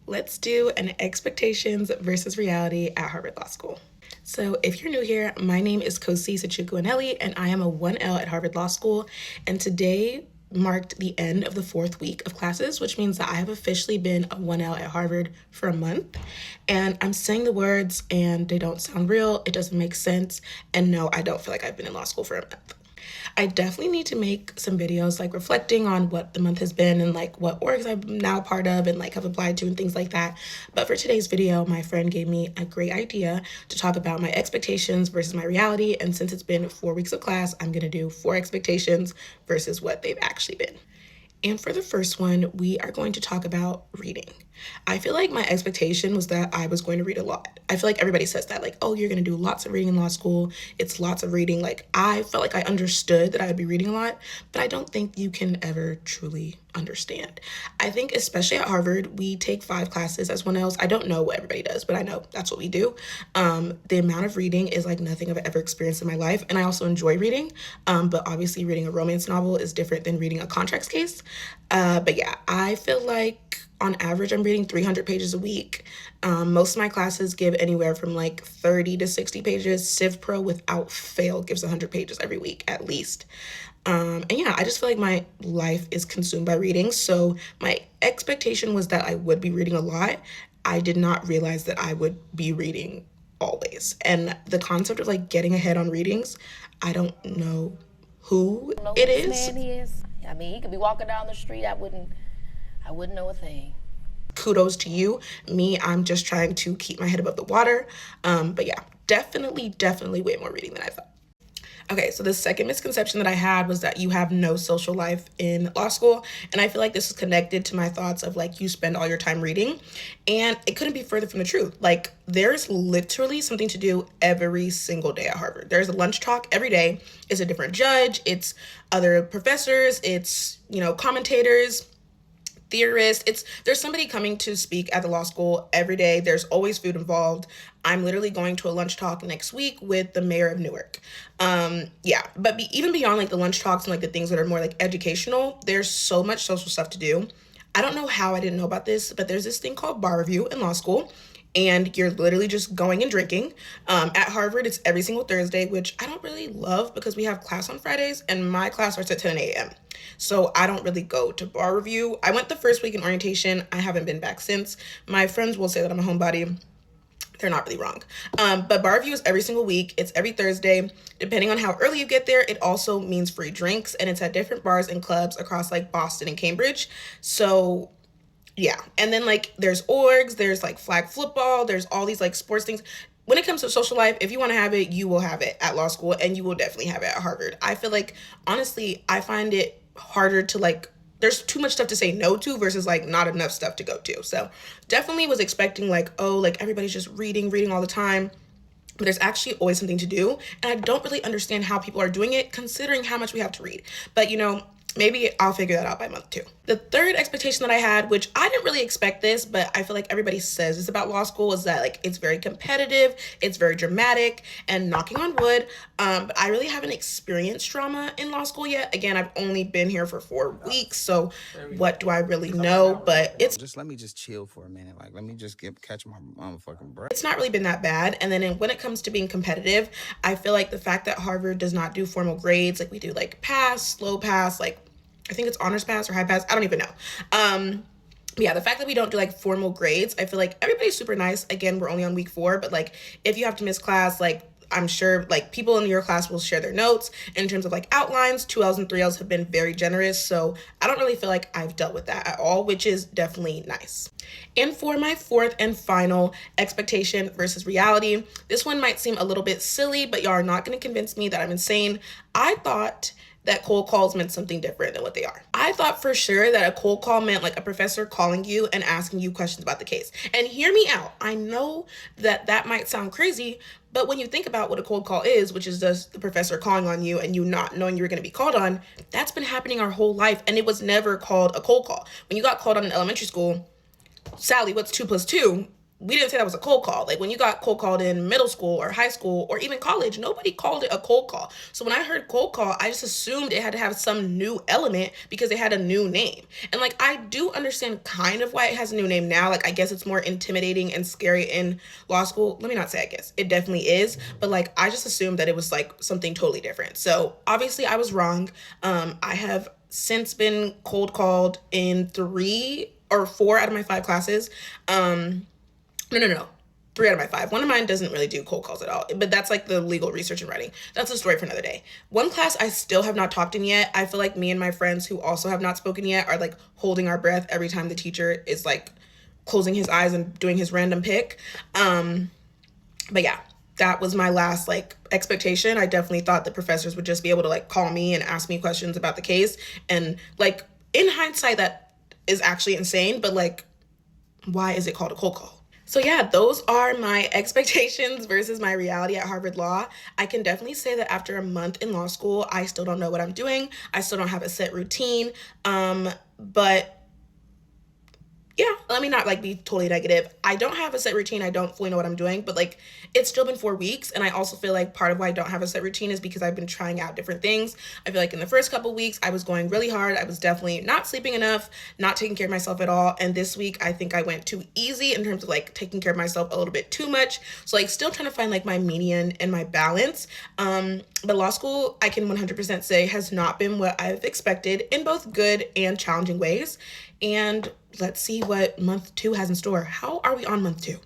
Let's do an expectations versus reality at Harvard Law School. So if you're new here, my name is kokoeneli, and I am a 1L at Harvard Law School. And today marked the end of the 4th week of classes, which means that I have officially been a 1L at Harvard for a month. And I'm saying the words and they don't sound real. It doesn't make sense. And no, I don't feel like I've been in law school for a month. I definitely need to make some videos like reflecting on what the month has been and like what orgs I'm now part of and like have applied to and things like that. But for today's video, my friend gave me a great idea to talk about my expectations versus my reality. And since it's been 4 weeks of class, I'm gonna do 4 expectations versus what they've actually been. And for the first one, we are going to talk about reading. I feel like my expectation was that I was going to read a lot. I feel like everybody says that, like, oh, you're going to do lots of reading in law school. It's lots of reading. Like, I felt like I understood that I would be reading a lot, but I don't think you can ever truly understand. I think especially at Harvard, we take 5 classes as 1Ls. I don't know what everybody does, but I know that's what we do. The amount of reading is like nothing I've ever experienced in my life. And I also enjoy reading, but obviously reading a romance novel is different than reading a contracts case. But yeah, I feel like on average, I'm reading 300 pages a week. Most of my classes give anywhere from like 30 to 60 pages. Civ Pro without fail gives 100 pages every week at least. And yeah, I just feel like my life is consumed by reading. So my expectation was that I would be reading a lot. I did not realize that I would be reading always. And the concept of like getting ahead on readings, I don't know who it is. Man is. I mean, he could be walking down the street. I wouldn't know a thing. Kudos to you. Me, I'm just trying to keep my head above the water. But yeah, definitely way more reading than I thought. Okay, so the second misconception that I had was that you have no social life in law school. And I feel like this is connected to my thoughts of like you spend all your time reading. And it couldn't be further from the truth. Like there's literally something to do every single day at Harvard. There's a lunch talk every day. It's a different judge. It's other professors. It's, commentators, theorists. There's somebody coming to speak at the law school every day. There's always food involved. I'm literally going to a lunch talk next week with the mayor of Newark. But even beyond like the lunch talks and like the things that are more like educational, there's so much social stuff to do. I don't know how I didn't know about this, but there's this thing called bar review in law school. And you're literally just going and drinking. At Harvard, it's every single Thursday, which I don't really love because we have class on Fridays and my class starts at 10 a.m. So I don't really go to bar review. I went the first week in orientation. I haven't been back since. My friends will say that I'm a homebody. They're not really wrong. But bar review is every single week. It's every Thursday. Depending on how early you get there, it also means free drinks. And it's at different bars and clubs across like Boston and Cambridge. So yeah. And then like there's orgs, there's like flag football, there's all these like sports things. When it comes to social life, if you want to have it, you will have it at law school and you will definitely have it at Harvard. I feel like, honestly, I find it harder to like, there's too much stuff to say no to versus like not enough stuff to go to. So definitely was expecting like, oh, like everybody's just reading all the time. But there's actually always something to do. And I don't really understand how people are doing it considering how much we have to read. But maybe I'll figure that out by month 2. The third expectation that I had, which I didn't really expect this, but I feel like everybody says this about law school, is that like it's very competitive, it's very dramatic, and knocking on wood, but I really haven't experienced drama in law school yet. Again, I've only been here for 4 weeks, so what do I really know? But it's just let me just chill for a minute. Like, let me just catch my motherfucking breath. It's not really been that bad. And then when it comes to being competitive, I feel like the fact that Harvard does not do formal grades, like we do like pass, slow pass, like I think it's honors pass or high pass. I don't even know. Yeah, the fact that we don't do like formal grades, I feel like everybody's super nice. Again, we're only on week 4, but like if you have to miss class, like I'm sure like people in your class will share their notes. In terms of like outlines, 2Ls and 3Ls have been very generous. So I don't really feel like I've dealt with that at all, which is definitely nice. And for my 4th and final expectation versus reality, this one might seem a little bit silly, but y'all are not going to convince me that I'm insane. I thought that cold calls meant something different than what they are. I thought for sure that a cold call meant like a professor calling you and asking you questions about the case. And hear me out. I know that might sound crazy, but when you think about what a cold call is, which is just the professor calling on you and you not knowing you're going to be called on, that's been happening our whole life. And it was never called a cold call. When you got called on in elementary school, Sally, what's 2 + 2? we didn't say that was a cold call. Like when you got cold called in middle school or high school or even college, nobody called it a cold call. So when I heard cold call, I just assumed it had to have some new element because it had a new name. And like I do understand kind of why it has a new name now. Like I guess it's more intimidating and scary in law school. Let me not say I guess. It definitely is. But like I just assumed that it was like something totally different. So obviously I was wrong. I have since been cold called in 3 or 4 out of my 5 classes. No. 3 out of my 5. One of mine doesn't really do cold calls at all, but that's like the legal research and writing. That's a story for another day. One class I still have not talked in yet. I feel like me and my friends who also have not spoken yet are like holding our breath every time the teacher is like closing his eyes and doing his random pick. But yeah, that was my last like expectation. I definitely thought the professors would just be able to like call me and ask me questions about the case. And like in hindsight, that is actually insane, but like, why is it called a cold call? So yeah, those are my expectations versus my reality at Harvard Law. I can definitely say that after a month in law school, I still don't know what I'm doing. I still don't have a set routine. But yeah, let me not like be totally negative. I don't have a set routine. I don't fully know what I'm doing, but like it's still been 4 weeks. And I also feel like part of why I don't have a set routine is because I've been trying out different things. I feel like in the first couple weeks, I was going really hard. I was definitely not sleeping enough, not taking care of myself at all. And this week, I think I went too easy in terms of like taking care of myself a little bit too much. So like still trying to find like my median and my balance. But law school, I can 100% say has not been what I've expected in both good and challenging ways. And let's see what month 2 has in store. How are we on month 2?